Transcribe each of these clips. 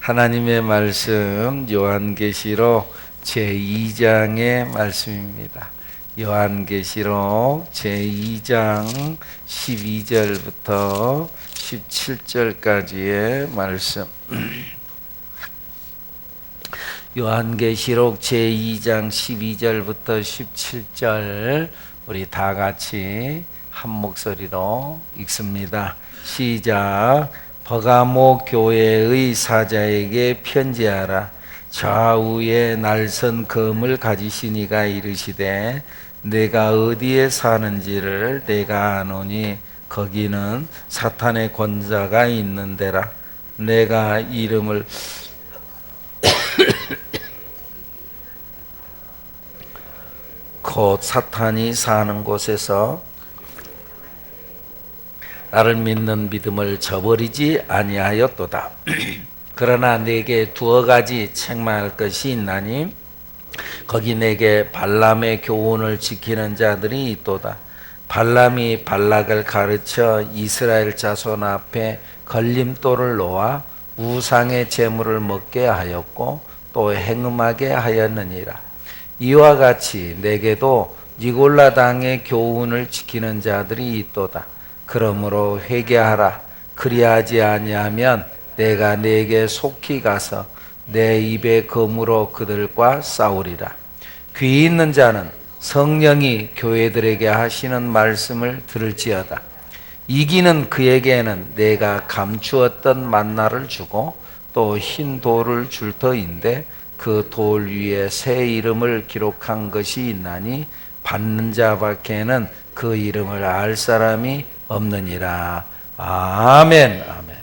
하나님의 말씀 요한계시록 제2장의 말씀입니다. 요한계시록 제2장 12절부터 17절까지의 말씀. 요한계시록 제2장 12절부터 17절 우리 다 같이 한 목소리로 읽습니다. 시작. 버가모 교회의 사자에게 편지하라. 좌우에 날선 검을 가지신 이가 이르시되 내가 어디에 사는지를 내가 아노니 거기는 사탄의 권자가 있는 데라. 내가 이름을 곧 사탄이 사는 곳에서 나를 믿는 믿음을 저버리지 아니하였도다. 그러나 내게 두어 가지 책망할 것이 있나니 거기 내게 발람의 교훈을 지키는 자들이 있도다. 발람이 발락을 가르쳐 이스라엘 자손 앞에 걸림돌을 놓아 우상의 제물을 먹게 하였고 또 행음하게 하였느니라. 이와 같이 내게도 니골라 당의 교훈을 지키는 자들이 있도다. 그러므로 회개하라. 그리하지 아니하면 내가 네게 속히 가서 내 입의 검으로 그들과 싸우리라. 귀 있는 자는 성령이 교회들에게 하시는 말씀을 들을지어다. 이기는 그에게는 내가 감추었던 만나를 주고 또 흰 돌을 줄 터인데 그 돌 위에 새 이름을 기록한 것이 있나니 받는 자밖에는 그 이름을 알 사람이 없느니라. 아멘. 아멘.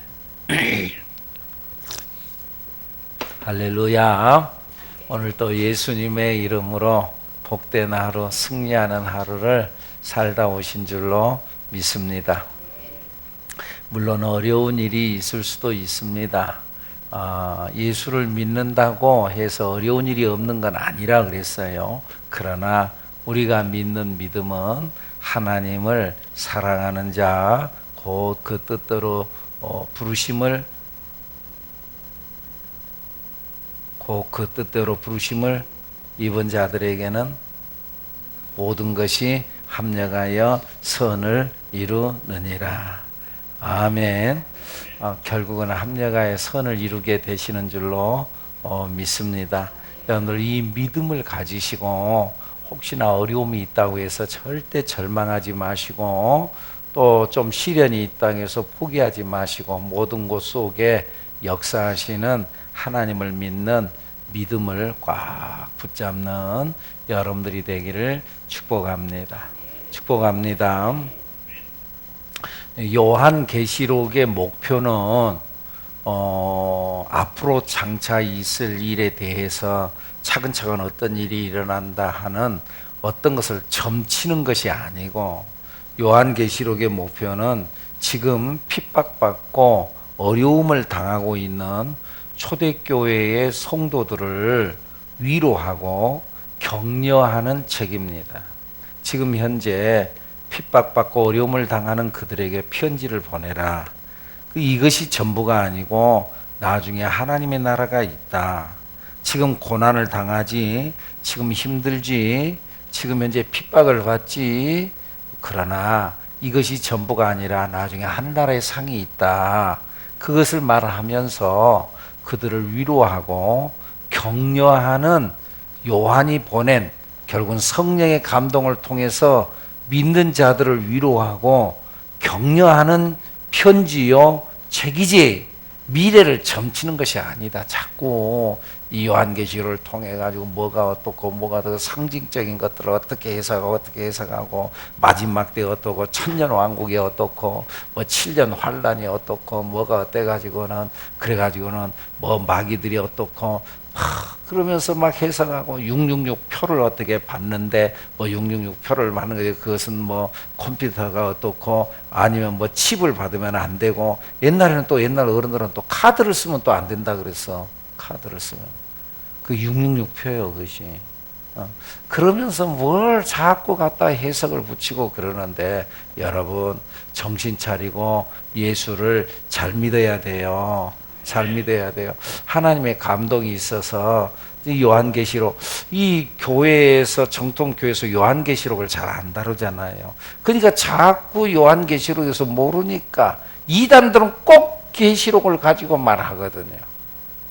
할렐루야. 오늘 또 예수님의 이름으로 복된 하루, 승리하는 하루를 살다 오신 줄로 믿습니다. 물론 어려운 일이 있을 수도 있습니다. 예수를 믿는다고 해서 어려운 일이 없는 건 아니라 그랬어요. 그러나 우리가 믿는 믿음은 하나님을 사랑하는 자, 곧 그 뜻대로 부르심을 입은 자들에게는 모든 것이 합력하여 선을 이루느니라. 아멘. 결국은 합력하여 선을 이루게 되시는 줄로 믿습니다. 여러분들 이 믿음을 가지시고 혹시나 어려움이 있다고 해서 절대 절망하지 마시고 또 좀 시련이 있다고 해서 포기하지 마시고 모든 것 속에 역사하시는 하나님을 믿는 믿음을 꽉 붙잡는 여러분들이 되기를 축복합니다. 축복합니다. 요한계시록의 목표는 앞으로 장차 있을 일에 대해서 차근차근 어떤 일이 일어난다 하는 어떤 것을 점치는 것이 아니고 요한계시록의 목표는 지금 핍박받고 어려움을 당하고 있는 초대교회의 성도들을 위로하고 격려하는 책입니다. 지금 현재 핍박받고 어려움을 당하는 그들에게 편지를 보내라. 이것이 전부가 아니고 나중에 하나님의 나라가 있다. 지금 고난을 당하지, 지금 힘들지, 지금 현재 핍박을 받지. 그러나 이것이 전부가 아니라 나중에 한 나라의 상이 있다. 그것을 말하면서 그들을 위로하고 격려하는 요한이 보낸 결국은 성령의 감동을 통해서 믿는 자들을 위로하고 격려하는 편지요 책이지 미래를 점치는 것이 아니다. 자꾸 이 요한계시록을 통해 가지고 뭐가 어떻고 뭐가 더 상징적인 것들을 어떻게 해석하고 마지막 때 어떻고 천년 왕국이 어떻고 뭐 7년 환란이 어떻고 뭐가 어때 가지고는 그래 가지고는 뭐 마귀들이 어떻고 그러면서 막 해석하고 666 표를 어떻게 받는데 뭐 666 표를 받는 게 그것은 뭐 컴퓨터가 어떻고 아니면 뭐 칩을 받으면 안 되고 옛날에는 또 옛날 어른들은 또 카드를 쓰면 또 안 된다 그랬어. 카드를 쓰면 그 666 표예요 그것이. 그러면서 뭘 자꾸 갖다 해석을 붙이고 그러는데 여러분 정신 차리고 예수를 잘 믿어야 돼요. 잘 믿어야 돼요. 하나님의 감동이 있어서 이 요한계시록, 이 교회에서 정통교회에서 요한계시록을 잘 안 다루잖아요. 그러니까 자꾸 요한계시록에서 모르니까 이단들은 꼭 계시록을 가지고 말하거든요.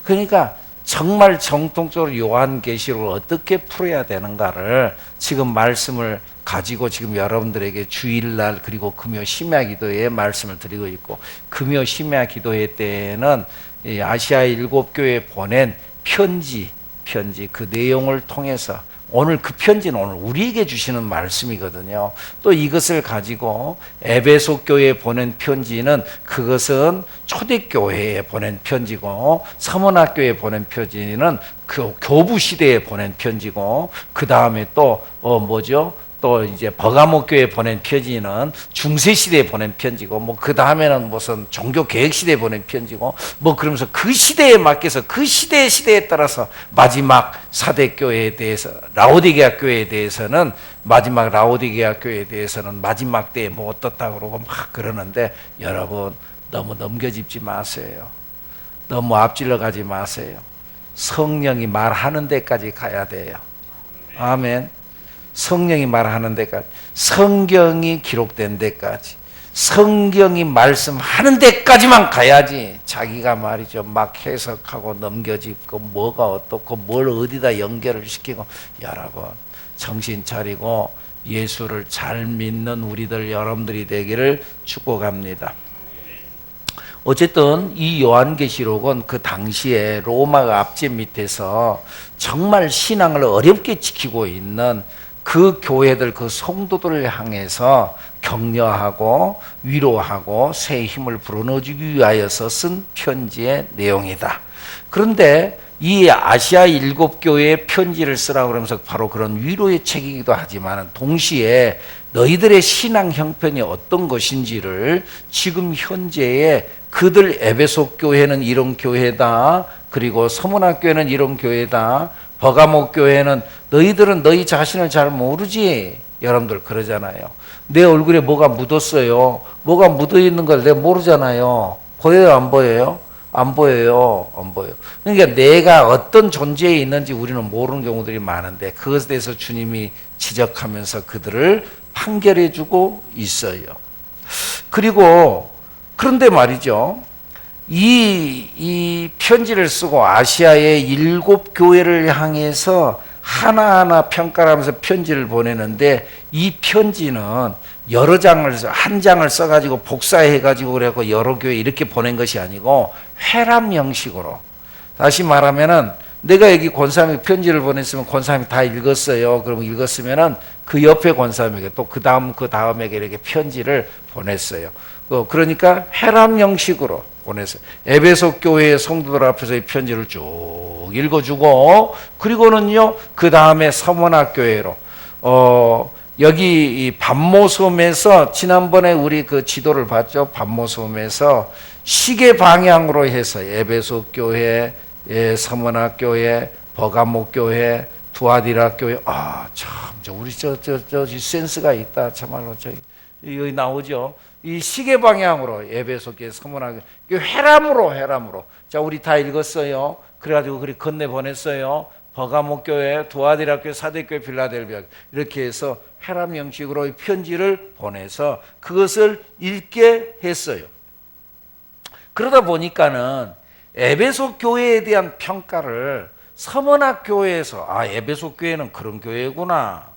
그러니까 정말 정통적으로 요한계시록을 어떻게 풀어야 되는가를 지금 말씀을 가지고 지금 여러분들에게 주일날 그리고 금요 심야 기도회에 말씀을 드리고 있고, 금요 심야 기도회 때에는 아시아 7교회에 보낸 편지 그 내용을 통해서 오늘 그 편지는 오늘 우리에게 주시는 말씀이거든요. 또 이것을 가지고 에베소 교회에 보낸 편지는 그것은 초대교회에 보낸 편지고, 서문학교에 보낸 편지는 그 교부 시대에 보낸 편지고, 그 다음에 또 또 이제 버가모 교회에 보낸 편지는 중세 시대에 보낸 편지고, 뭐 그 다음에는 무슨 종교 개혁 시대에 보낸 편지고, 뭐 그러면서 그 시대에 맡겨서 그 시대에 따라서 마지막 사대 교회에 대해서, 라오디게아 교회에 대해서는 마지막 라오디게아 교회에 대해서는 마지막 때에 뭐 어떻다 그러고 막 그러는데, 여러분 너무 넘겨짚지 마세요. 너무 앞질러 가지 마세요. 성령이 말하는 데까지 가야 돼요. 아멘. 성령이 말하는 데까지, 성경이 기록된 데까지, 성경이 말씀하는 데까지만 가야지 자기가 말이죠 막 해석하고 넘겨짚고 뭐가 어떻고 뭘 어디다 연결을 시키고. 여러분 정신 차리고 예수를 잘 믿는 우리들 여러분들이 되기를 축복합니다. 어쨌든 이 요한계시록은 그 당시에 로마가 앞제 밑에서 정말 신앙을 어렵게 지키고 있는 그 교회들, 그 성도들을 향해서 격려하고 위로하고 새 힘을 불어넣어주기 위하여서 쓴 편지의 내용이다. 그런데 이 아시아 7교회의 편지를 쓰라고 그러면서 바로 그런 위로의 책이기도 하지만, 동시에 너희들의 신앙 형편이 어떤 것인지를 지금 현재의 그들, 에베소 교회는 이런 교회다, 그리고 서문학 교회는 이런 교회다, 버가모 교회는, 너희들은 너희 자신을 잘 모르지. 여러분들 그러잖아요. 내 얼굴에 뭐가 묻었어요. 뭐가 묻어 있는 걸 내가 모르잖아요. 보여요, 안 보여요? 안 보여요, 안 보여요. 그러니까 내가 어떤 존재에 있는지 우리는 모르는 경우들이 많은데, 그것에 대해서 주님이 지적하면서 그들을 판결해 주고 있어요. 그리고 그런데 말이죠, 이 편지를 쓰고 아시아의 7교회를 향해서 하나하나 평가를 하면서 편지를 보내는데, 이 편지는 여러 장을, 한 장을 써가지고 복사해가지고 그래갖고 여러 교회 이렇게 보낸 것이 아니고 회람 형식으로. 다시 말하면은 내가 여기 권사님에게 편지를 보냈으면 권사님이 다 읽었어요. 그러면 읽었으면은 그 옆에 권사님에게 또 그 다음에게 이렇게 편지를 보냈어요. 그러니까 회람 형식으로 보냈어요. 에베소 교회의 성도들 앞에서 이 편지를 쭉 읽어주고, 그리고는요 그 다음에 서문학 교회로 여기 이 반모섬에서, 지난번에 우리 그 지도를 봤죠. 반모섬에서 시계 방향으로 해서 에베소 교회, 서문학 교회, 버가모 교회, 두아디라 교회. 참 우리 저 센스가 있다. 참말로 여기 나오죠. 이 시계 방향으로 에베소 교회, 서문학 교회, 회람으로. 자, 우리 다 읽었어요. 그래가지고 그리 건네 보냈어요. 버가모 교회, 두아디라 교회, 사대교회, 빌라델비아, 이렇게 해서 회람 형식으로 편지를 보내서 그것을 읽게 했어요. 그러다 보니까는 에베소 교회에 대한 평가를 서문학 교회에서, 에베소 교회는 그런 교회구나,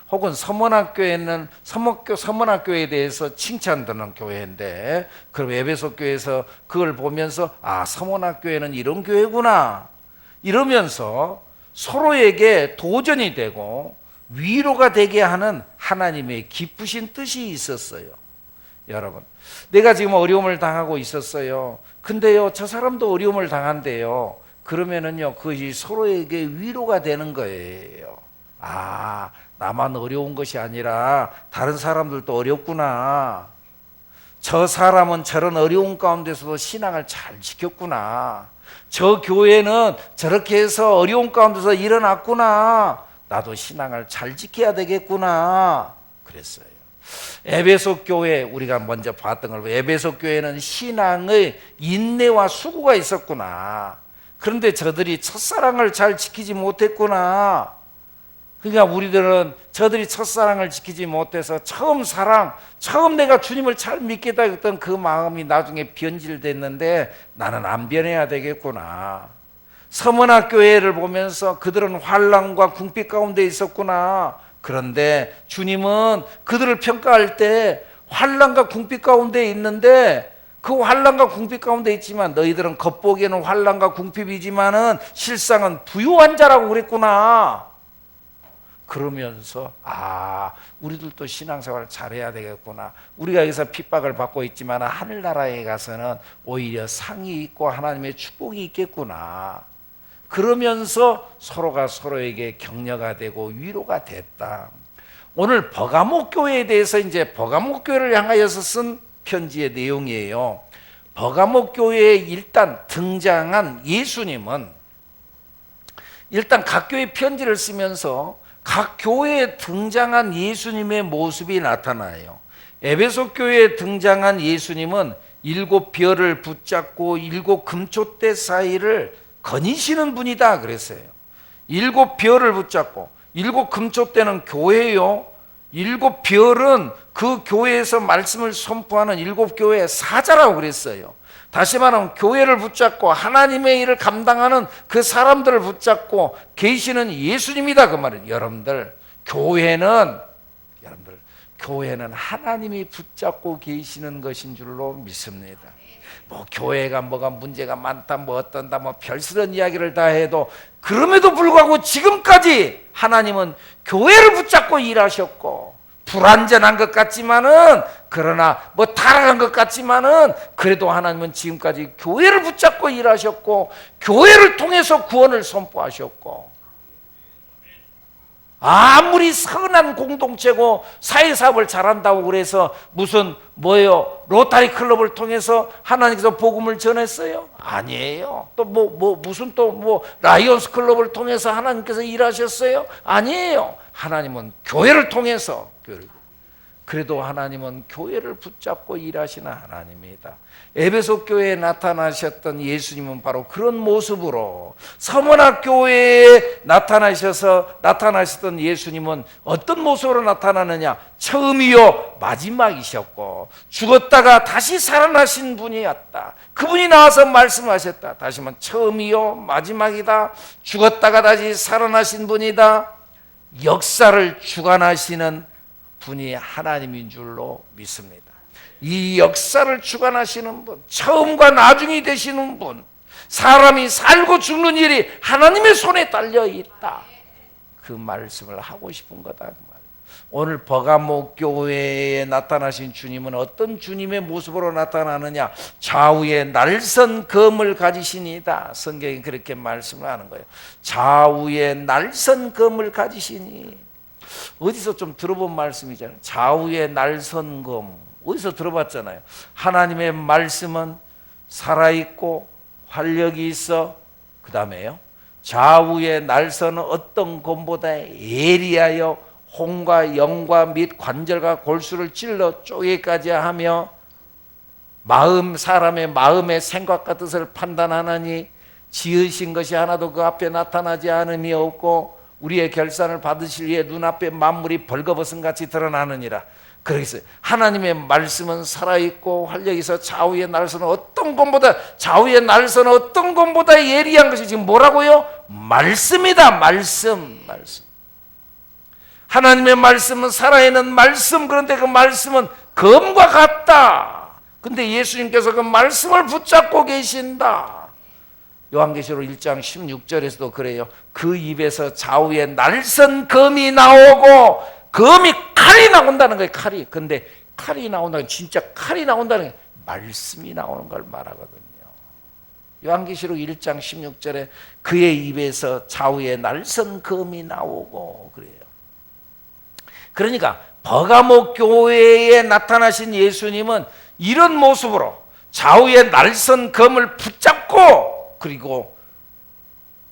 혹은 서문학 교회는 서문학 교회에 대해서 칭찬 듣는 교회인데, 그럼 에베소 교회에서 그걸 보면서 서문학 교회는 이런 교회구나, 이러면서 서로에게 도전이 되고 위로가 되게 하는 하나님의 기쁘신 뜻이 있었어요. 여러분, 내가 지금 어려움을 당하고 있었어요. 근데요, 저 사람도 어려움을 당한대요. 그러면은요, 그것이 서로에게 위로가 되는 거예요. 나만 어려운 것이 아니라 다른 사람들도 어렵구나. 저 사람은 저런 어려운 가운데서도 신앙을 잘 지켰구나. 저 교회는 저렇게 해서 어려운 가운데서 일어났구나. 나도 신앙을 잘 지켜야 되겠구나. 그랬어요. 에베소 교회, 우리가 먼저 봤던 걸, 에베소 교회는 신앙의 인내와 수고가 있었구나. 그런데 저들이 첫사랑을 잘 지키지 못했구나. 그러니까 우리들은 저들이 첫사랑을 지키지 못해서 처음 내가 주님을 잘 믿겠다 했던 그 마음이 나중에 변질됐는데 나는 안 변해야 되겠구나. 서문화 교회를 보면서 그들은 환난과 궁핍 가운데 있었구나. 그런데 주님은 그들을 평가할 때 환난과 궁핍 가운데 있는데 그 환난과 궁핍 가운데 있지만 너희들은 겉보기에는 환난과 궁핍이지만은 실상은 부유한 자라고 그랬구나. 그러면서 우리들도 신앙생활을 잘해야 되겠구나. 우리가 여기서 핍박을 받고 있지만 하늘나라에 가서는 오히려 상이 있고 하나님의 축복이 있겠구나. 그러면서 서로가 서로에게 격려가 되고 위로가 됐다. 오늘 버가모 교회에 대해서 이제 버가모 교회를 향하여서 쓴 편지의 내용이에요. 버가모 교회에 일단 등장한 예수님은 일단 각 교회 편지를 쓰면서 각 교회에 등장한 예수님의 모습이 나타나요. 에베소 교회에 등장한 예수님은 7별을 붙잡고 7 금초대 사이를 거니시는 분이다 그랬어요. 7별을 붙잡고 7 금초대는 교회요. 7별은 그 교회에서 말씀을 선포하는 7교회의 사자라고 그랬어요. 다시 말하면 교회를 붙잡고 하나님의 일을 감당하는 그 사람들을 붙잡고 계시는 예수님이다 그 말이에요. 여러분들 교회는 하나님이 붙잡고 계시는 것인 줄로 믿습니다. 뭐 교회가 뭐가 문제가 많다 뭐 어떤다 뭐 별스런 이야기를 다 해도 그럼에도 불구하고 지금까지 하나님은 교회를 붙잡고 일하셨고 불완전한 것 같지만은 그러나 뭐 타락한 것 같지만은 그래도 하나님은 지금까지 교회를 붙잡고 일하셨고 교회를 통해서 구원을 선포하셨고 아무리 선한 공동체고 사회사업을 잘한다고 그래서 무슨 로타리 클럽을 통해서 하나님께서 복음을 전했어요? 아니에요. 또 무슨 라이온스 클럽을 통해서 하나님께서 일하셨어요? 아니에요. 하나님은 교회를 통해서 그래도 하나님은 교회를 붙잡고 일하시는 하나님이다. 에베소 교회에 나타나셨던 예수님은 바로 그런 모습으로 서문화 교회에 나타나셨던 예수님은 어떤 모습으로 나타나느냐? 처음이요 마지막이셨고 죽었다가 다시 살아나신 분이었다. 그분이 나와서 말씀하셨다. 다시 말하면 처음이요 마지막이다. 죽었다가 다시 살아나신 분이다. 역사를 주관하시는 분이 하나님인 줄로 믿습니다. 이 역사를 주관하시는 분, 처음과 나중이 되시는 분, 사람이 살고 죽는 일이 하나님의 손에 달려 있다. 그 말씀을 하고 싶은 거다 그 말. 오늘 버가모 교회에 나타나신 주님은 어떤 주님의 모습으로 나타나느냐? 좌우에 날선 검을 가지시니다. 성경이 그렇게 말씀을 하는 거예요. 좌우에 날선 검을 가지시니. 어디서 좀 들어본 말씀이잖아요. 좌우에 날선 검. 어디서 들어봤잖아요. 하나님의 말씀은 살아있고 활력이 있어. 그 다음에요. 좌우에 날선은 어떤 검보다 예리하여 혼과 영과 및 관절과 골수를 찔러 쪼개까지 하며 사람의 마음의 생각과 뜻을 판단하나니 지으신 것이 하나도 그 앞에 나타나지 않음이 없고 우리의 결산을 받으실 이에 눈앞에 만물이 벌거벗은 같이 드러나느니라. 그래서 하나님의 말씀은 살아있고 활력이 있어 좌우의 날선은 어떤 검보다 예리한 것이 지금 뭐라고요? 말씀이다. 말씀. 하나님의 말씀은 살아있는 말씀. 그런데 그 말씀은 검과 같다. 근데 예수님께서 그 말씀을 붙잡고 계신다. 요한계시록 1장 16절에서도 그래요. 그 입에서 좌우에 날선 검이 나오고 검이 칼이 나온다는 거예요. 칼이. 근데 칼이 나온다는 건 진짜 칼이 나온다는 게 말씀이 나오는 걸 말하거든요. 요한계시록 1장 16절에 그의 입에서 좌우에 날선 검이 나오고 그래요. 그러니까 버가모 교회에 나타나신 예수님은 이런 모습으로 좌우에 날선 검을 붙잡고 그리고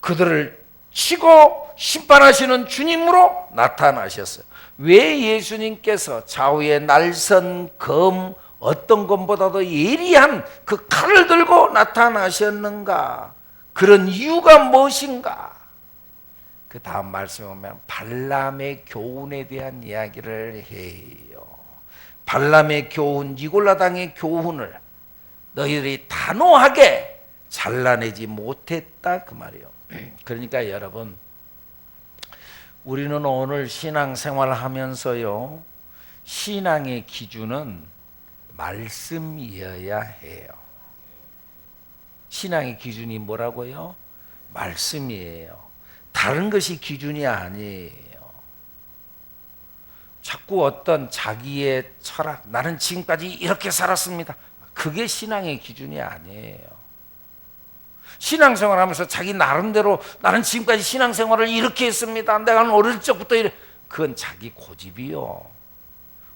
그들을 치고 심판하시는 주님으로 나타나셨어요. 왜 예수님께서 좌우에 날선 검 어떤 검보다도 예리한 그 칼을 들고 나타나셨는가? 그런 이유가 무엇인가? 그 다음 말씀에 보면 발람의 교훈에 대한 이야기를 해요. 발람의 교훈, 니골라당의 교훈을 너희들이 단호하게 잘라내지 못했다 그 말이에요. 그러니까 여러분, 우리는 오늘 신앙생활을 하면서요, 신앙의 기준은 말씀이어야 해요. 신앙의 기준이 뭐라고요? 말씀이에요. 다른 것이 기준이 아니에요. 자꾸 어떤 자기의 철학, 나는 지금까지 이렇게 살았습니다, 그게 신앙의 기준이 아니에요. 신앙생활 하면서 자기 나름대로 나는 지금까지 신앙생활을 이렇게 했습니다, 내가 어릴 적부터 그건 자기 고집이요.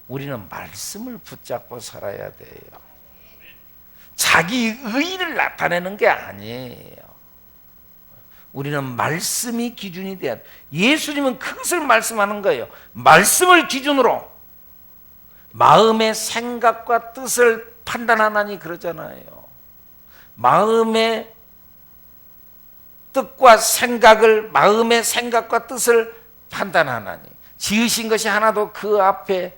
우리는 말씀을 붙잡고 살아야 돼요. 자기 의의를 나타내는 게 아니에요. 우리는 말씀이 기준이 돼야 돼. 예수님은 그것을 말씀하는 거예요. 말씀을 기준으로 마음의 생각과 뜻을 판단하나니 그러잖아요. 마음의 뜻과 생각을, 마음의 생각과 뜻을 판단하나니 지으신 것이 하나도 그 앞에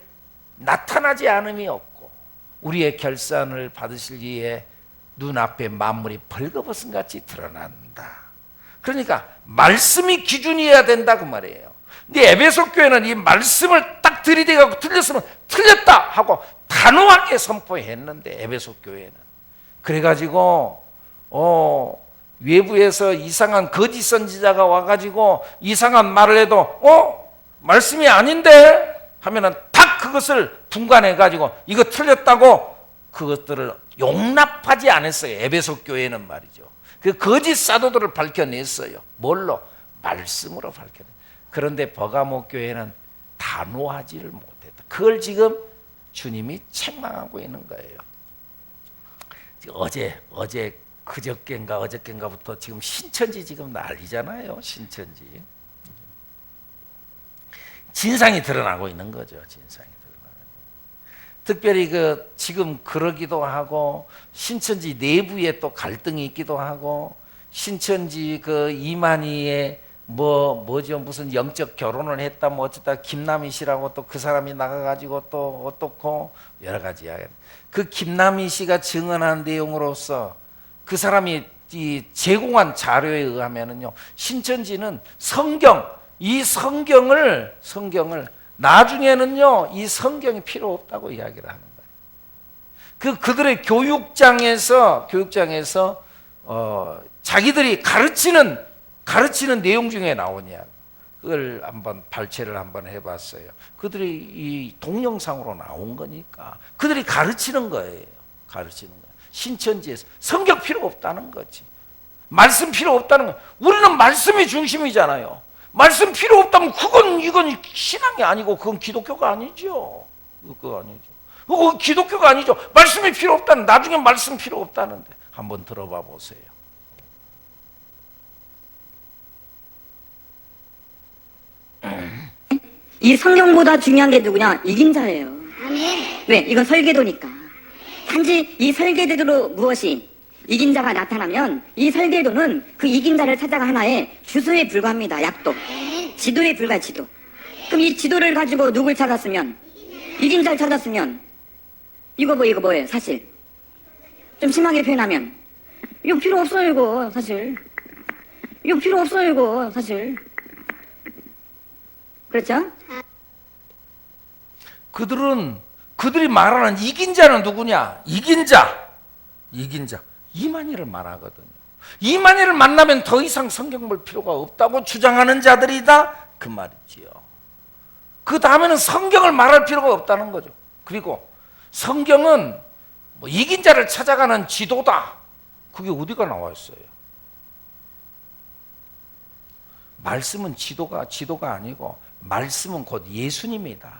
나타나지 않음이 없고 우리의 결산을 받으실 이에 눈앞에 만물이 벌거벗은 같이 드러난다. 그러니까 말씀이 기준이어야 된다 그 말이에요. 근데 에베소 교회는 이 말씀을 딱 들이대고 틀렸으면 틀렸다 하고 단호하게 선포했는데, 에베소 교회는 그래가지고 외부에서 이상한 거짓 선지자가 와가지고 이상한 말을 해도 말씀이 아닌데 하면은 딱 그것을 분간해가지고 이거 틀렸다고 그것들을 용납하지 않았어요. 에베소 교회는 말이죠. 그 거짓 사도들을 밝혀냈어요. 뭘로? 말씀으로 밝혀냈어요. 그런데 버가모 교회는 단호하지를 못했다. 그걸 지금 주님이 책망하고 있는 거예요. 어제 그저께인가부터 지금 신천지 지금 난리잖아요. 신천지 진상이 드러나고 있는 거죠. 진상이 드러나는. 특별히 지금 그러기도 하고 신천지 내부에 또 갈등이 있기도 하고 신천지 이만희의 뭐죠 무슨 영적 결혼을 했다 뭐 어쩌다 김남희 씨라고 또 그 사람이 나가가지고 또 어떻고 여러 가지 이야기. 그 김남희 씨가 증언한 내용으로서 그 사람이 제공한 자료에 의하면은요, 신천지는 이 성경을 나중에는요 이 성경이 필요 없다고 이야기를 하는 거예요. 그들의 교육장에서 자기들이 가르치는 내용 중에 나오냐, 그걸 한번 발췌를 한번 해봤어요. 그들이 이 동영상으로 나온 거니까 그들이 가르치는 거예요. 신천지에서 성경 필요 없다는 거지. 말씀 필요 없다는 거. 우리는 말씀이 중심이잖아요. 말씀 필요 없다면 이건 신앙이 아니고 그건 기독교가 아니죠. 그거 아니죠. 그거 기독교가 아니죠. 말씀이 필요 없다는, 나중에 말씀 필요 없다는데 한번 들어봐 보세요. 이 성경보다 중요한 게 누구냐? 이긴 자예요. 왜? 이건 설계도니까. 단지 이 설계도로 무엇이 이긴 자가 나타나면 이 설계도는 그 이긴 자를 찾아가 하나의 주소에 불과합니다. 약도. 지도에 불과해, 지도. 그럼 이 지도를 가지고 누굴 찾았으면, 이긴 자를 찾았으면 이거 뭐예요? 사실 좀 심하게 표현하면 이거 필요 없어요. 이거 사실 그렇죠? 그들이 말하는 이긴 자는 누구냐? 이긴 자 이만희를 말하거든요. 이만희를 만나면 더 이상 성경 볼 필요가 없다고 주장하는 자들이다 그 말이지요. 그 다음에는 성경을 말할 필요가 없다는 거죠. 그리고 성경은 이긴 자를 찾아가는 지도다. 그게 어디가 나와 있어요? 말씀은 지도가 아니고 말씀은 곧 예수님이다.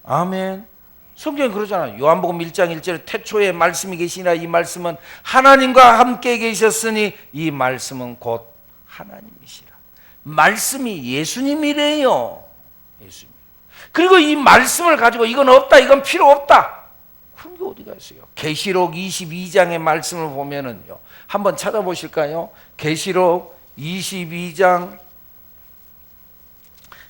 아멘. 성경이 그러잖아요. 요한복음 1장 1절에 태초에 말씀이 계시니라. 이 말씀은 하나님과 함께 계셨으니 이 말씀은 곧 하나님이시라. 말씀이 예수님이래요. 예수님. 그리고 이 말씀을 가지고 이건 없다, 이건 필요 없다, 그런 게 어디가 있어요? 계시록 22장의 말씀을 보면은요. 한번 찾아보실까요? 계시록 22장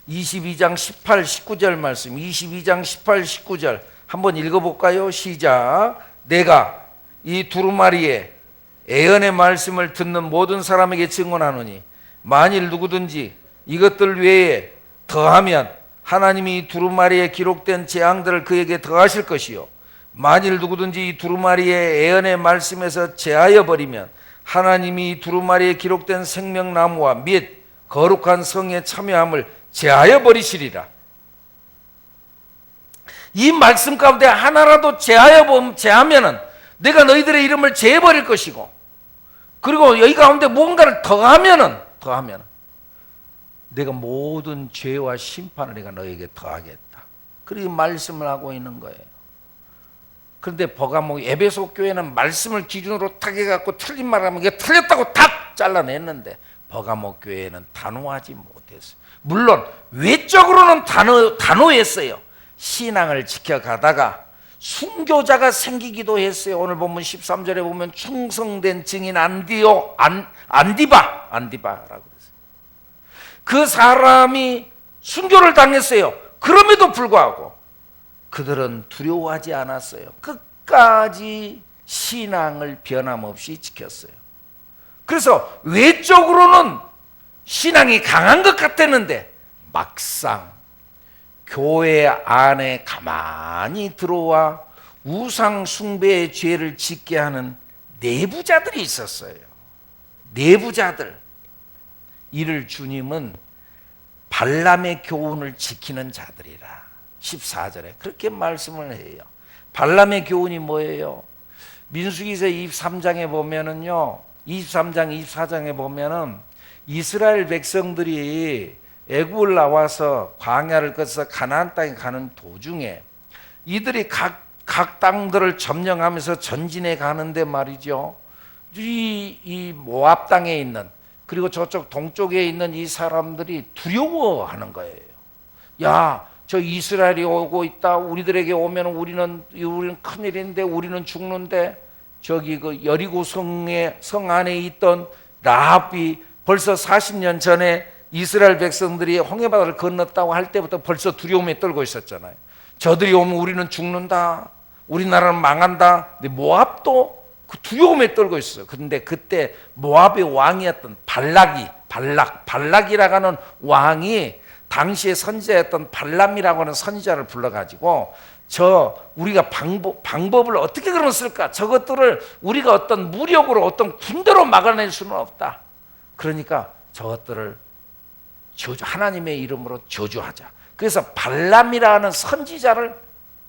18, 19절 말씀. 22장 18, 19절 한번 읽어볼까요? 시작. 내가 이 두루마리의 애언의 말씀을 듣는 모든 사람에게 증언하노니 만일 누구든지 이것들 외에 더하면 하나님이 이 두루마리에 기록된 재앙들을 그에게 더하실 것이요 만일 누구든지 이 두루마리의 애언의 말씀에서 제하여 버리면 하나님이 이 두루마리에 기록된 생명나무와 및 거룩한 성에 참여함을 제하여 버리시리라. 이 말씀 가운데 하나라도 제하면은 내가 너희들의 이름을 제해버릴 것이고, 그리고 여기 가운데 무언가를 더하면은 내가 모든 죄와 심판을 내가 너에게 더하겠다. 그렇게 말씀을 하고 있는 거예요. 그런데 버가목 에베소 교회는 말씀을 기준으로 탁 해갖고 틀린 말하면 이게 틀렸다고 탁 잘라냈는데 버가목 교회는 단호하지 못했어요. 물론 외적으로는 단호했어요. 신앙을 지켜가다가 순교자가 생기기도 했어요. 오늘 본문 13절에 보면 충성된 증인 안디바라고 그랬어요. 그 사람이 순교를 당했어요. 그럼에도 불구하고 그들은 두려워하지 않았어요. 끝까지 신앙을 변함없이 지켰어요. 그래서 외적으로는 신앙이 강한 것 같았는데 막상 교회 안에 가만히 들어와 우상 숭배의 죄를 짓게 하는 내부자들이 있었어요. 내부자들. 이를 주님은 발람의 교훈을 지키는 자들이라 14절에 그렇게 말씀을 해요. 발람의 교훈이 뭐예요? 민수기서 23장에 보면은요, 23장 24장에 보면은 이스라엘 백성들이 애굽을 나와서 광야를 거쳐서 가나안 땅에 가는 도중에 이들이 각 땅들을 점령하면서 전진해 가는데 말이죠, 이 모압 땅에 있는, 그리고 저쪽 동쪽에 있는 이 사람들이 두려워하는 거예요. 야, 저 이스라엘이 오고 있다. 우리들에게 오면 우리는 큰일인데, 우리는 죽는데. 저기 그 여리고 성 안에 있던 라합이 벌써 40년 전에 이스라엘 백성들이 홍해바다를 건넜다고 할 때부터 벌써 두려움에 떨고 있었잖아요. 저들이 오면 우리는 죽는다. 우리나라는 망한다. 근데 모압도 그 두려움에 떨고 있어요. 그런데 그때 모압의 왕이었던 발락이라고 하는 왕이 당시에 선지자였던 발람이라고 하는 선지자를 불러가지고 우리가 방법을 어떻게 그러면 쓸까? 저것들을 우리가 어떤 무력으로 어떤 군대로 막아낼 수는 없다. 그러니까 저것들을 하나님의 이름으로 저주하자. 그래서 발람이라는 선지자를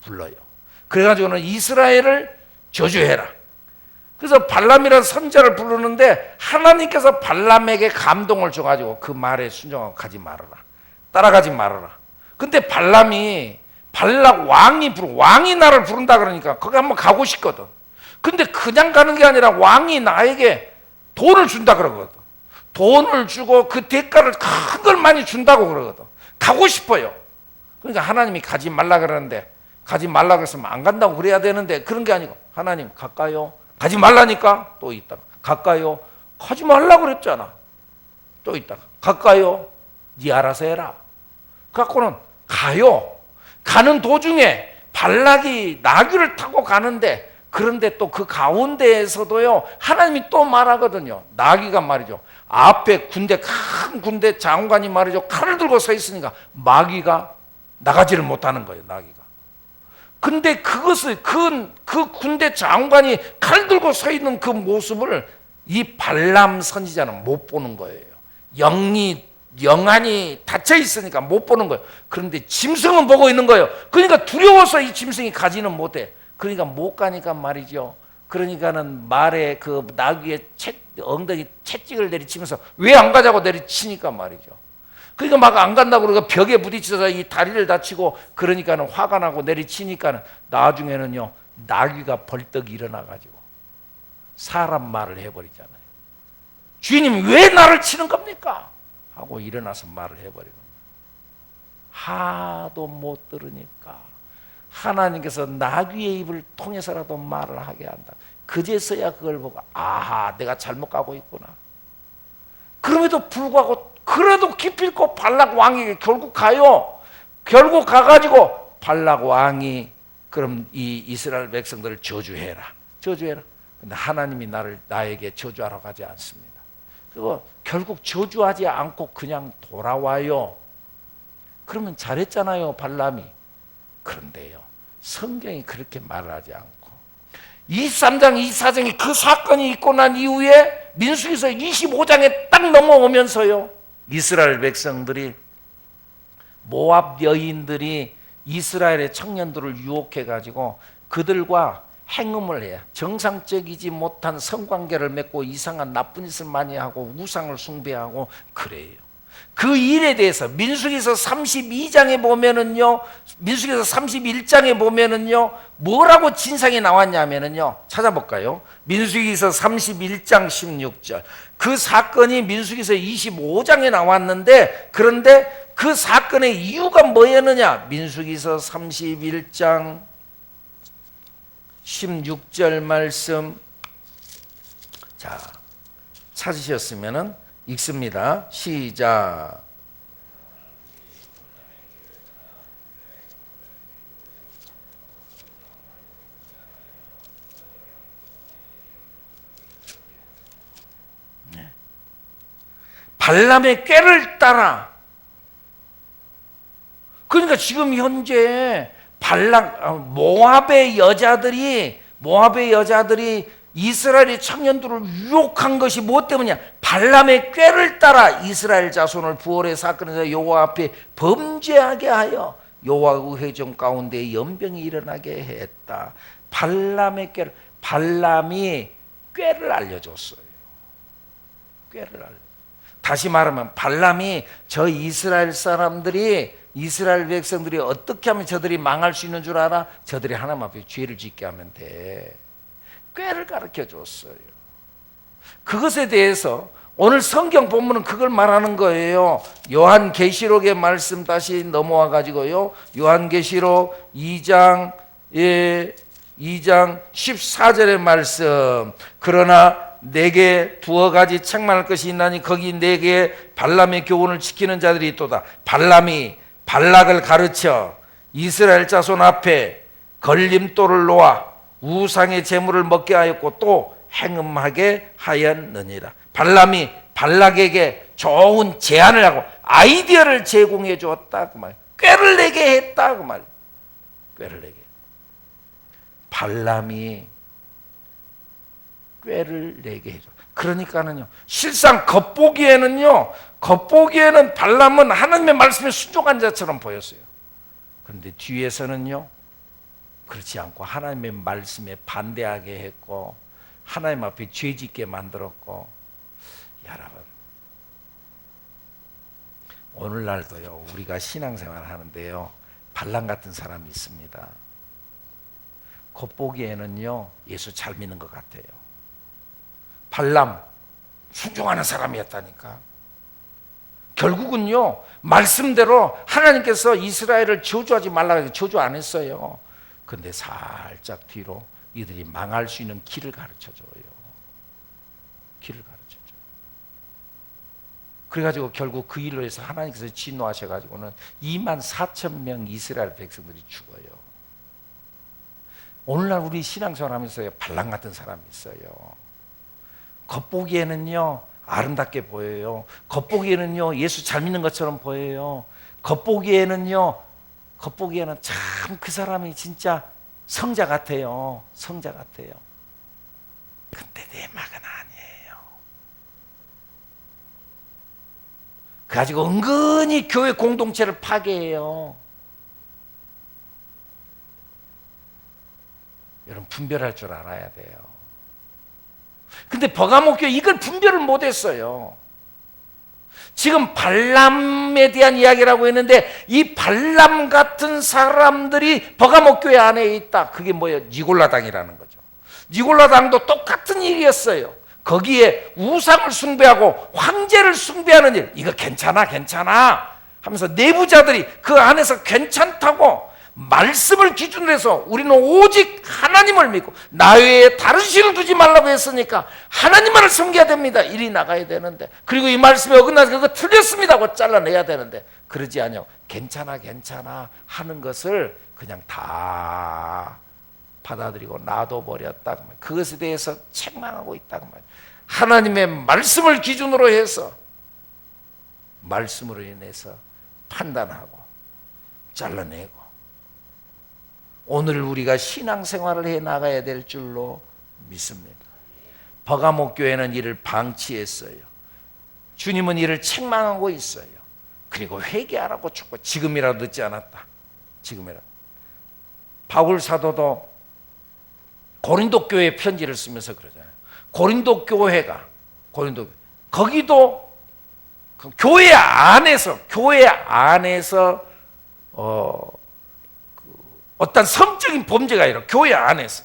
불러요. 그래가지고는 이스라엘을 저주해라. 그래서 발람이라는 선지자를 부르는데 하나님께서 발람에게 감동을 줘가지고 그 말에 순종하고 가지 말아라. 따라가지 말아라. 근데 발람이 왕이 나를 부른다 그러니까 거기 한번 가고 싶거든. 근데 그냥 가는 게 아니라 왕이 나에게 돈을 준다 그러거든. 돈을 주고 그 대가를 큰 걸 많이 준다고 그러거든. 가고 싶어요. 그러니까 하나님이 가지 말라 그러는데, 가지 말라 그랬으면 안 간다고 그래야 되는데 그런 게 아니고, 하나님 갈까요? 가지 말라니까. 또 있다가 갈까요? 가지 말라 그랬잖아. 또 있다가 갈까요? 네 알아서 해라. 갖고는 가요. 가는 도중에 발락이 나귀를 타고 가는데, 그런데 또 그 가운데에서도요 하나님이 또 말하거든요. 나귀가 말이죠, 앞에 큰 군대 장관이 말이죠 칼을 들고 서 있으니까 마귀가 나가지를 못하는 거예요. 나귀가. 근데 그것을 그 군대 장관이 칼 들고 서 있는 그 모습을 이 발람 선지자는 못 보는 거예요. 영안이 닫혀 있으니까 못 보는 거예요. 그런데 짐승은 보고 있는 거예요. 그러니까 두려워서 이 짐승이 가지는 못해. 그러니까 못 가니까 말이죠. 그러니까는 말에 그 나귀의 엉덩이 채찍을 내리치면서 왜 안 가자고 내리치니까 말이죠. 그러니까 막 안 간다고 그러고 벽에 부딪혀서 이 다리를 다치고, 그러니까는 화가 나고 내리치니까는 나중에는요 나귀가 벌떡 일어나가지고 사람 말을 해버리잖아요. 주인님 왜 나를 치는 겁니까? 하고 일어나서 말을 해버리는 거예요. 하도 못 들으니까 하나님께서 나귀의 입을 통해서라도 말을 하게 한다. 그제서야 그걸 보고 아하, 내가 잘못 가고 있구나. 그럼에도 불구하고 그래도 기필코 발락 왕에게 결국 가요. 결국 가가지고 발락 왕이 그럼 이 이스라엘 백성들을 저주해라. 저주해라. 근데 하나님이 나에게 저주하러 가지 않습니다. 그리고 결국 저주하지 않고 그냥 돌아와요. 그러면 잘했잖아요, 발람이. 그런데요, 성경이 그렇게 말을 하지 않고 23장, 24장에 그 사건이 있고 난 이후에 민수기서 25장에 딱 넘어오면서요, 이스라엘 백성들이, 모압 여인들이 이스라엘의 청년들을 유혹해가지고 그들과 행음을 해요. 정상적이지 못한 성관계를 맺고 이상한 나쁜 짓을 많이 하고 우상을 숭배하고 그래요. 그 일에 대해서 민수기서 32장에 보면은요, 민수기서 31장에 보면은요, 뭐라고 진상이 나왔냐면은요, 찾아볼까요? 민수기서 31장 16절. 그 사건이 민수기서 25장에 나왔는데, 그런데 그 사건의 이유가 뭐였느냐? 민수기서 31장 16절 말씀. 자, 찾으셨으면은 읽습니다. 시작. 네. 발람의 꾀를 따라. 그러니까 지금 현재 모압의 여자들이 이스라엘의 청년들을 유혹한 것이 무엇 때문이냐? 발람의 꾀를 따라 이스라엘 자손을 부활의 사건에서 여호와 앞에 범죄하게 하여 여호와의 회중 가운데 연병이 일어나게 했다. 발람의 꾀를, 발람이 꾀를 알려줬어요. 꾀를 알려. 다시 말하면 발람이 저 이스라엘 백성들이 어떻게 하면 저들이 망할 수 있는 줄 알아? 저들이 하나님 앞에 죄를 짓게 하면 돼. 꾀를 가르쳐 줬어요. 그것에 대해서 오늘 성경 본문은 그걸 말하는 거예요. 요한계시록의 말씀 다시 넘어와 가지고요, 요한계시록 2장 14절의 말씀. 그러나 내게 두어 가지 책망할 것이 있나니 거기 내게 발람의 교훈을 지키는 자들이 있도다. 발람이 발락을 가르쳐 이스라엘 자손 앞에 걸림돌을 놓아 우상의 제물을 먹게 하였고 또 행음하게 하였느니라. 발람이 발락에게 좋은 제안을 하고 아이디어를 제공해 주었다 그 말. 꾀를 내게 했다 그 말. 꾀를 내게. 발람이 꾀를 내게 해줘. 그러니까는요, 실상 겉보기에는 발람은 하나님의 말씀에 순종한 자처럼 보였어요. 그런데 뒤에서는요, 그렇지 않고 하나님의 말씀에 반대하게 했고 하나님 앞에 죄짓게 만들었고. 여러분, 오늘날도요, 우리가 신앙생활 하는데요, 발람 같은 사람이 있습니다. 겉보기에는요, 예수 잘 믿는 것 같아요. 발람 순종하는 사람이었다니까. 결국은요, 말씀대로 하나님께서 이스라엘을 저주하지 말라고 해서 저주 안 했어요. 근데 살짝 뒤로 이들이 망할 수 있는 길을 가르쳐줘요. 길을 가르쳐줘요. 그래가지고 결국 그 일로 해서 하나님께서 진노하셔가지고는 24,000명 이스라엘 백성들이 죽어요. 오늘날 우리 신앙생활 하면서 발람 같은 사람이 있어요. 겉보기에는요, 아름답게 보여요. 겉보기에는요, 예수 잘 믿는 것처럼 보여요. 겉보기에는 참 그 사람이 진짜 성자 같아요. 성자 같아요. 근데 내막은 아니에요. 가지고 은근히 교회 공동체를 파괴해요. 여러분, 분별할 줄 알아야 돼요. 근데 버가모교회 이걸 분별을 못했어요. 지금 발람에 대한 이야기라고 했는데 이 발람 같은 사람들이 버가모교회 안에 있다. 그게 뭐예요? 니골라당이라는 거죠. 니골라당도 똑같은 일이었어요. 거기에 우상을 숭배하고 황제를 숭배하는 일, 이거 괜찮아 하면서 내부자들이 그 안에서 괜찮다고 말씀을 기준으로 해서 우리는 오직 하나님을 믿고 나 외에 다른 신을 두지 말라고 했으니까 하나님만을 섬겨야 됩니다. 이리 나가야 되는데, 그리고 이 말씀에 어긋나서 그거 틀렸습니다 하고 잘라내야 되는데, 그러지 않아요. 괜찮아 하는 것을 그냥 다 받아들이고 놔둬버렸다. 그것에 대해서 책망하고 있다. 하나님의 말씀을 기준으로 해서 말씀으로 인해서 판단하고 잘라내고, 오늘 우리가 신앙생활을 해 나가야 될 줄로 믿습니다. 버가모 교회는 이를 방치했어요. 주님은 이를 책망하고 있어요. 그리고 회개하라고 쳤고, 지금이라도 늦지 않았다. 지금이라도. 바울 사도도 고린도 교회에 편지를 쓰면서 그러잖아요. 고린도 교회가 거기도 그 교회 안에서 어떤 성적인 범죄가 아니라 교회 안에서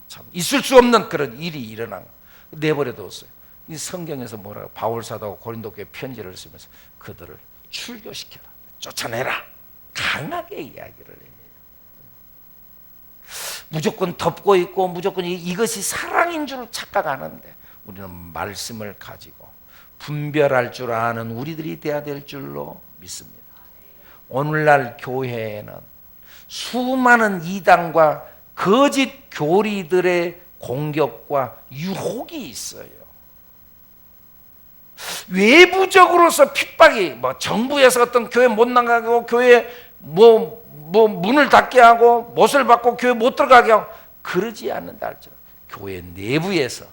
참 있을 수 없는 그런 일이 일어난 거 내버려 뒀어요. 이 성경에서 뭐라고 바울 사도가 고린도 교회 편지를 쓰면서 그들을 출교시켜라, 쫓아내라, 강하게 이야기를 해요. 무조건 덮고 있고 무조건 이것이 사랑인 줄 착각하는데, 우리는 말씀을 가지고 분별할 줄 아는 우리들이 돼야 될 줄로 믿습니다. 오늘날 교회에는 수많은 이단과 거짓 교리들의 공격과 유혹이 있어요. 외부적으로서 핍박이, 정부에서 어떤 교회 못 나가고 교회 문을 닫게 하고 못을 받고 교회 못 들어가게 하고 그러지 않는다 할지라도 교회 내부에서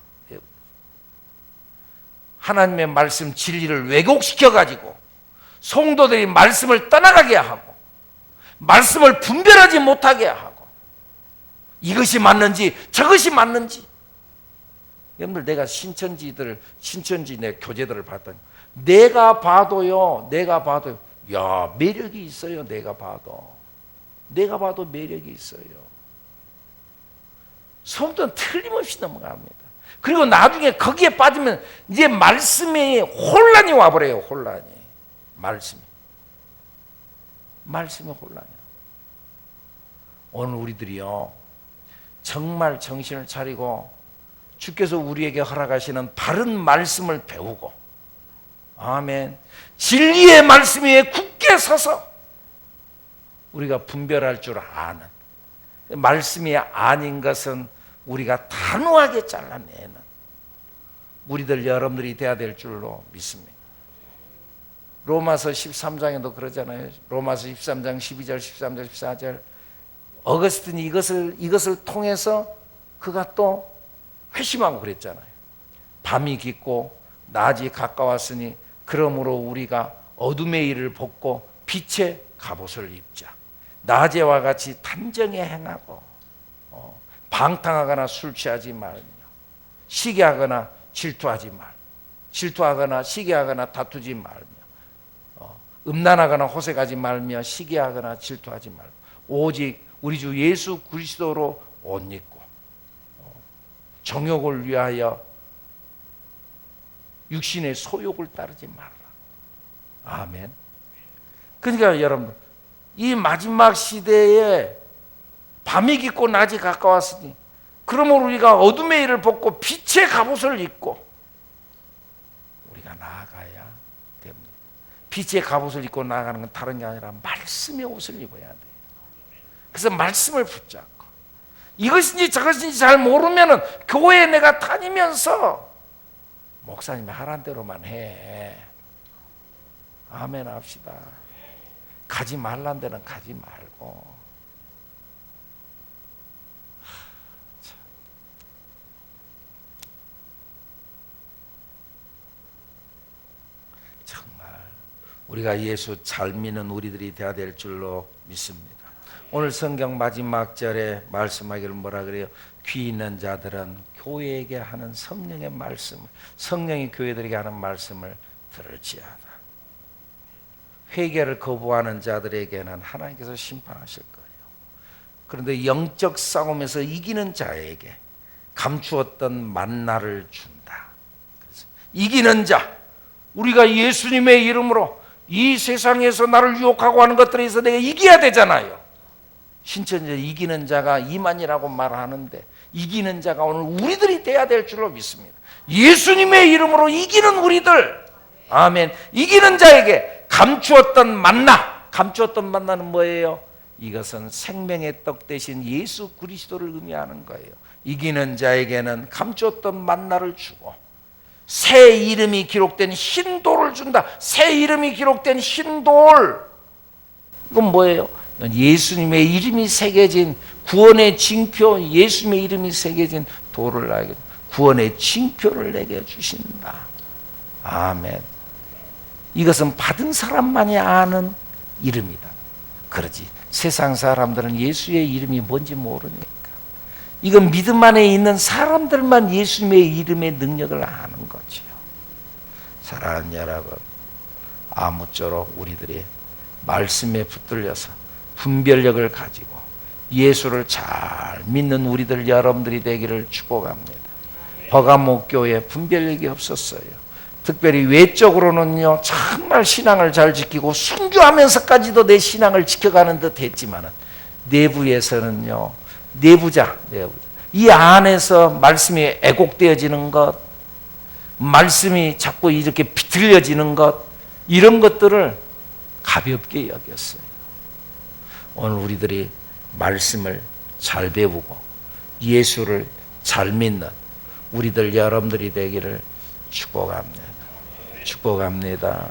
하나님의 말씀 진리를 왜곡시켜 가지고 성도들이 말씀을 떠나가게 하고 말씀을 분별하지 못하게 하고, 이것이 맞는지 저것이 맞는지. 여러분들, 내가 신천지 내 교재들을 봤더니 내가 봐도요 야, 매력이 있어요. 내가 봐도 매력이 있어요. 성도는 틀림없이 넘어갑니다. 그리고 나중에 거기에 빠지면 이제 말씀에 혼란이 와버려요. 말씀이 혼란이야. 오늘 우리들이요 정말 정신을 차리고 주께서 우리에게 허락하시는 바른 말씀을 배우고, 아멘, 진리의 말씀 위에 굳게 서서 우리가 분별할 줄 아는, 말씀이 아닌 것은 우리가 단호하게 잘라내는 우리들 여러분들이 돼야 될 줄로 믿습니다. 로마서 13장에도 그러잖아요. 로마서 13장 12절 13절 14절 어거스틴이 이것을 통해서 그가 또 회심하고 그랬잖아요. 밤이 깊고 낮이 가까웠으니 그러므로 우리가 어둠의 일을 벗고 빛의 갑옷을 입자. 낮에와 같이 단정히 행하고 방탕하거나 술 취하지 말며 시기하거나 질투하거나 시기하거나 다투지 말며 음란하거나 호색하지 말며 시기하거나 질투하지 말고 오직 우리 주 예수 그리스도로 옷 입고 정욕을 위하여 육신의 소욕을 따르지 말라. 아멘. 그러니까 여러분, 이 마지막 시대에 밤이 깊고 낮이 가까웠으니 그러므로 우리가 어둠의 일을 벗고 빛의 갑옷을 입고 우리가 나아가야 됩니다. 빛의 갑옷을 입고 나아가는 건 다른 게 아니라 말씀의 옷을 입어야 돼요. 그래서 말씀을 붙잡고 이것인지 저것인지 잘 모르면은 교회에 내가 다니면서 목사님이 하라는 대로만 해. 아멘 합시다. 가지 말란 데는 가지 말고. 정말 우리가 예수 잘 믿는 우리들이 되어야 될 줄로 믿습니다. 오늘 성경 마지막 절에 말씀하기를 뭐라 그래요? 귀 있는 자들은 교회에게 하는 성령의 말씀을, 성령이 교회들에게 하는 말씀을 들을지어다. 회개를 거부하는 자들에게는 하나님께서 심판하실 거예요. 그런데 영적 싸움에서 이기는 자에게 감추었던 만나를 준다. 그래서 이기는 자, 우리가 예수님의 이름으로 이 세상에서 나를 유혹하고 하는 것들에서 내가 이겨야 되잖아요. 신천지 이기는 자가 이만이라고 말하는데 이기는 자가 오늘 우리들이 돼야 될 줄로 믿습니다. 예수님의 이름으로 이기는 우리들, 아멘. 이기는 자에게 감추었던 만나는 뭐예요? 이것은 생명의 떡 대신 예수 그리스도를 의미하는 거예요. 이기는 자에게는 감추었던 만나를 주고 새 이름이 기록된 흰 돌을 준다. 새 이름이 기록된 흰 돌. 이건 뭐예요? 예수님의 이름이 새겨진 구원의 징표, 예수님의 이름이 새겨진 돌을 나에게 구원의 징표를 내게 주신다. 아멘. 이것은 받은 사람만이 아는 이름이다. 그러지 세상 사람들은 예수의 이름이 뭔지 모르니까. 이건 믿음 안에 있는 사람들만 예수님의 이름의 능력을 아는 거지요. 사랑하는 여러분, 아무쪼록 우리들이 말씀에 붙들려서 분별력을 가지고 예수를 잘 믿는 우리들 여러분들이 되기를 축복합니다. 버가모 교회 분별력이 없었어요. 특별히 외적으로는요 정말 신앙을 잘 지키고 순교하면서까지도 내 신앙을 지켜가는 듯 했지만 내부에서는요 내부자 이 안에서 말씀이 애곡되어지는 것, 말씀이 자꾸 이렇게 비틀려지는 것, 이런 것들을 가볍게 여겼어요. 오늘 우리들이 말씀을 잘 배우고 예수를 잘 믿는 우리들 여러분들이 되기를 축복합니다. 축복합니다.